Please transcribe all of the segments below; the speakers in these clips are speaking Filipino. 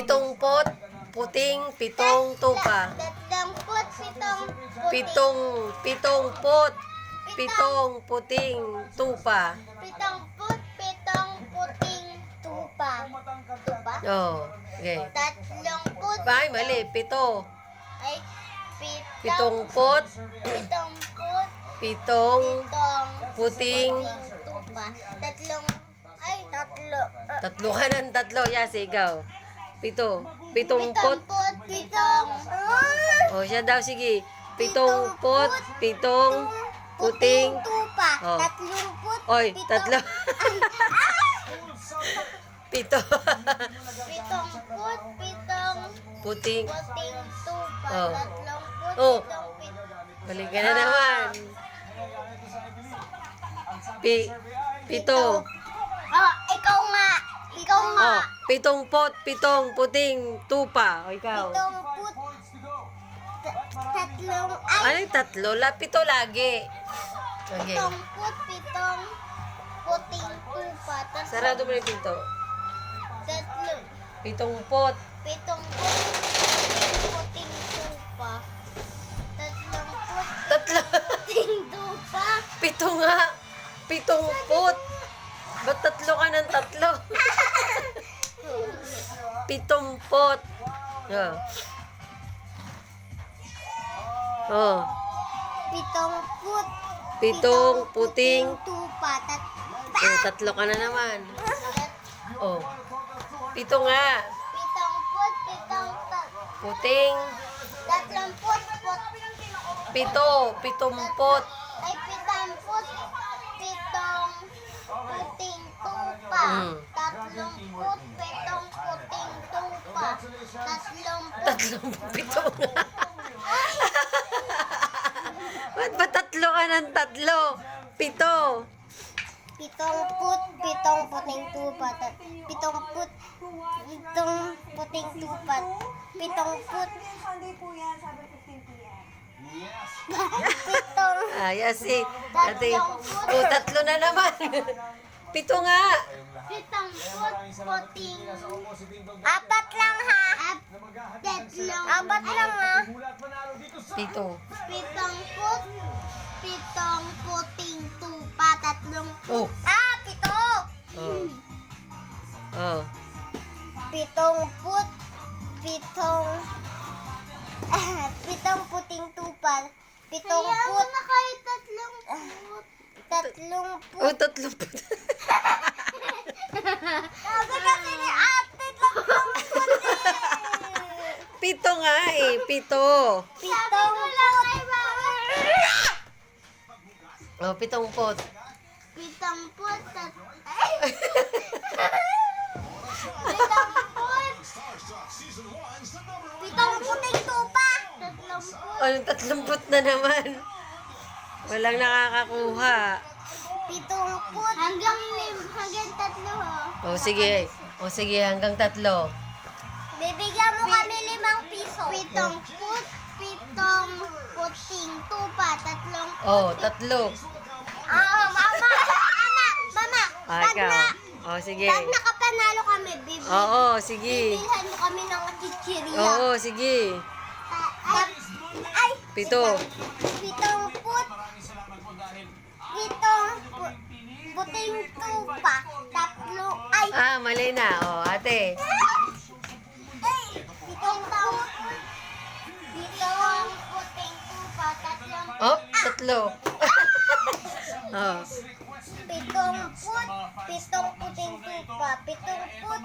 pitong pot, puting, pitong tupa. Dalamput, Pitong pot, pitong puting tupa. pitong puting tupa. Tupa? Oh, okay. Tatlong put. Ay, mali. Pito. Ay, Pitong pot, pitong put. pitong puting. Tupa. Tatlo. Tatlo ka ng tatlo. Yes, ikaw. Pitong pot. Pitong. Oh, siya daw. Sige. Pitong pot, pitong puting. tupa. Oh. Tatlong put. Oy, tatlo. Pito. Pitong put. Pitong Puting. puting tupa. Oh. Tatlong put. Oh. Pitong Balik ka na naman. Pito. Ikaw nga. Oh, pitong pot, pitong puting tupa. O, ikaw. Pitong put. Tatlong. Ano yung tatlo? Pito lagi. Okay. Pitong put. Pitong puting tupa. Sarado mo na yung pinto. Tatlo. Pitong pot. Pitong put. Puting tupa. Tatlong put. Tatlo. Puting tupa. Pito nga. Pitong pot. Ba't tatlo ka ng tatlo? Pitong pot. Oh. Oh. Pitong put. Pitong puting. tupa. Oh, tatlo ka na naman. Oh. Pito nga. Pitong put. Pitong Puting. tatlong put. Pitong pot. Ay, pitong put. Pitong puting tupa. Tatlong put. Pitong puting tupa. Tatlong put. Pito nga. Ba't ba tatlo ka ng tatlo? Pito. Pitong put. Pitong puting tupa. Pitong put. Pitong puting tupa. Pitong put. Pitong. Yes, eh. Ate. Oh, tatlo na naman. Pito nga. Pitong put. Puting. Apat lang ha. Tatlong. Apat lang ha. Pito. Pitong put. Pitong puting tupa. Tatlong Oh. pito. Oh. Oh. Pitong put. Pitong. Pitong puting tupa. Pitong put. Na kayo tatlong put. Tatlong put. Oh, tatlo po. Sabi kasi ni ate, tatlong put Pito nga eh. Pito. Pitong put. Oh, pitong pot. Pitong put. Pitong put. Pitong puting tupa. Tatlong put. Oh, tatlong pot na naman. Walang nakakakuha. Pitong put. Hanggang tatlo ho. Oh, sige. Oh, sige. Hanggang tatlo. Bibigyan mo kami 5 piso. Pitong put. Pitong puting tupa. Tatlong put. Oh, tatlo. Mama. Ah, Pag ikaw. Oh, sige. nakapanalo kami, Oo, sige. bibilhan mo kami ng chichirya. Oo, sige. Ay, Pito. pitong put. Pitong puting tupa. Tatlo. Ay, Ah, mali na. Oh, ate. pitong put. Pitong puting tupa. Tatlong. Oh, tatlo. Oh. Pitong put. Pitong puting tupa. Pitong put.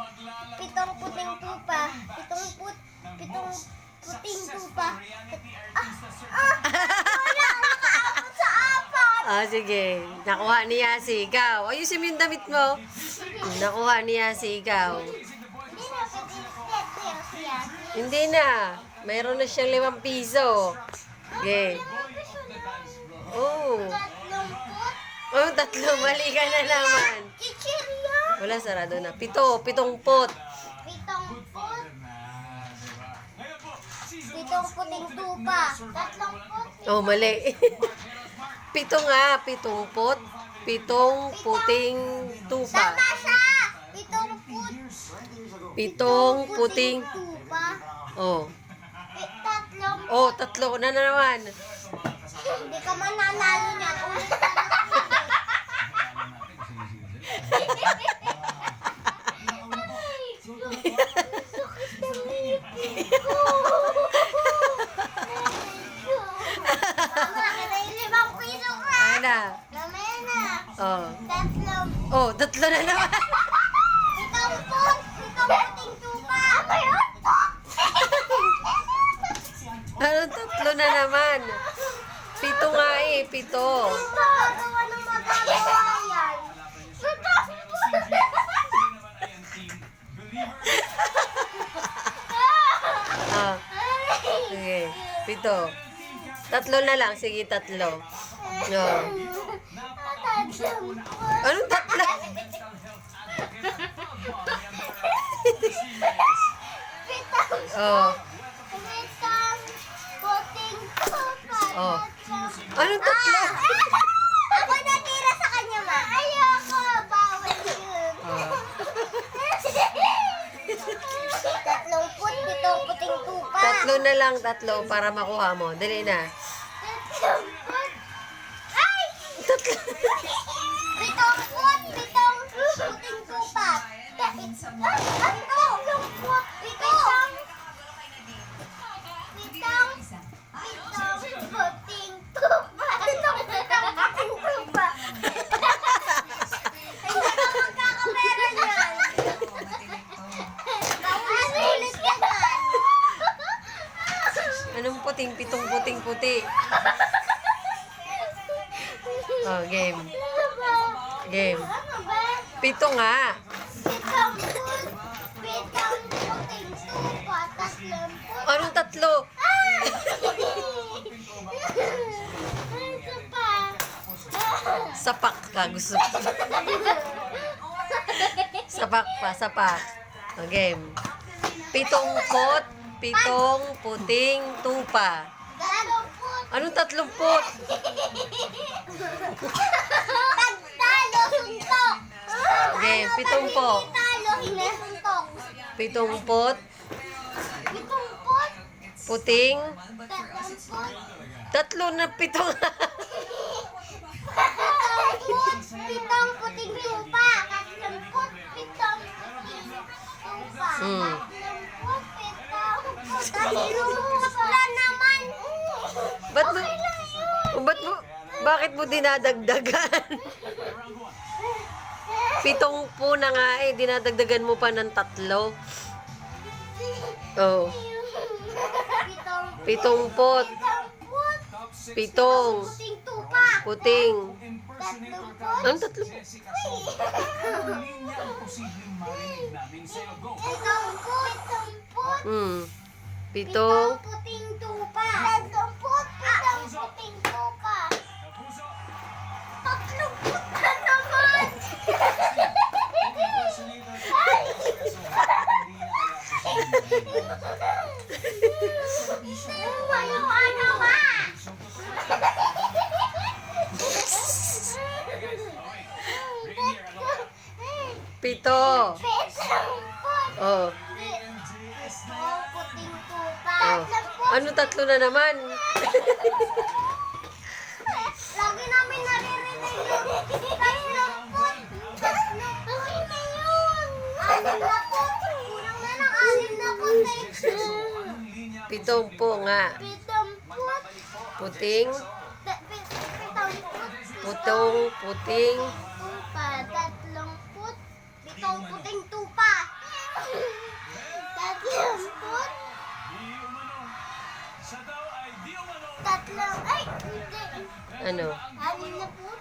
Pitong puting tupa. Pitong put. Pitong puting tupa. Wala. Nakaabot sa apat. Ah, sige. Nakuha ni Yasi. Ikaw. Ayusin mo yung damit mo. Nakuha ni Yasi. Ikaw. Hindi na pwede siya. Hindi na. Mayroon na siyang 5 piso. Okay. Oh. Tatlong put. Oh, tatlo. Mali ka na naman. Chichirya. Wala, sarado na. Pitong pot. Pitong put. Pitong puting tupa. Tatlong put. Oh, mali. Pitong pot. Pitong puting tupa. Tama siya. Pitong put. Pitong puting. tupa. Oh. Tatlong. Oh, tatlo na naman. Hindi ka mananalo niyan. Ulit ka na. Mama, kita yung 5 piso ka. Ayan na. Mamaya na. Oh. Tatlong. Oh, tatlo na naman. Pitong puting tupa. Ano yun? Anong tatlo na naman? Pito nga eh, pito. Magagawa ng magagawa yan. Ah, sige, pito. Tatlo na lang, sige, tatlo. No. Anong tatlo? Oh. Oh. Anong tatlo? Ako natira sa kanya, ma. Ayoko, bawal yun. Tatlong pitong puting tupa. Tatlo na lang, tatlo para makuha mo. Dali na. Ay! Tatlo. Pitong puting tupa. Ano? Pitong puting tupa. Pitong puting tupa. Hindi ka magkakapera niyan. Bawal ulit ka man. Anong puting? Pitong puting puti. Oh, game. Game. Ano ba? Pito nga. Pitong puting tupa. Tatlong puting. Anong tatlo? Ito pa. Sapak ka. Gusto ko. Sapak pa, sapak. Oh, game. Pitong puting tupa. Anong 30? Pagtalo, suntok. Game, pitong po. Talo, hindi suntok. Pitong pot, Pitong put. puting, Tatlong put. tatlo na pito nga. Pitong puting tupa. Tatlong put. Pitong puting tupa. Hmm. Tatlong put. Pitong put. Tatlong tupa naman. Ba't mo, Okay lang yun. bakit mo dinadagdagan? Pitong po na nga eh, dinadagdagan mo pa ng tatlo. Oh, pitong pot, pitong, Puting tupa. puting. Tatlong put. Ang tatlo po? Pitong put. Hmm. Pitong Pitong, puting tupa. Tatlong put. Pitong puting tupa. Tatlong put na naman. Walang ano ba? pito. Pitong put. Oh, Pitong puting tupa. oh. Ano tatlo na naman? Lagi namin naririnig yung tatlong put. Okay na yun. 6 na put. Kulang na ng 6 na put eh. Pitong po nga. Pitong put. Puting, Pitong put. putong, puting. Tupa. Tatlong put. Pitong puting tupa. Tatlong put. Tatlong. Ay, hindi. Ano? 6 na put.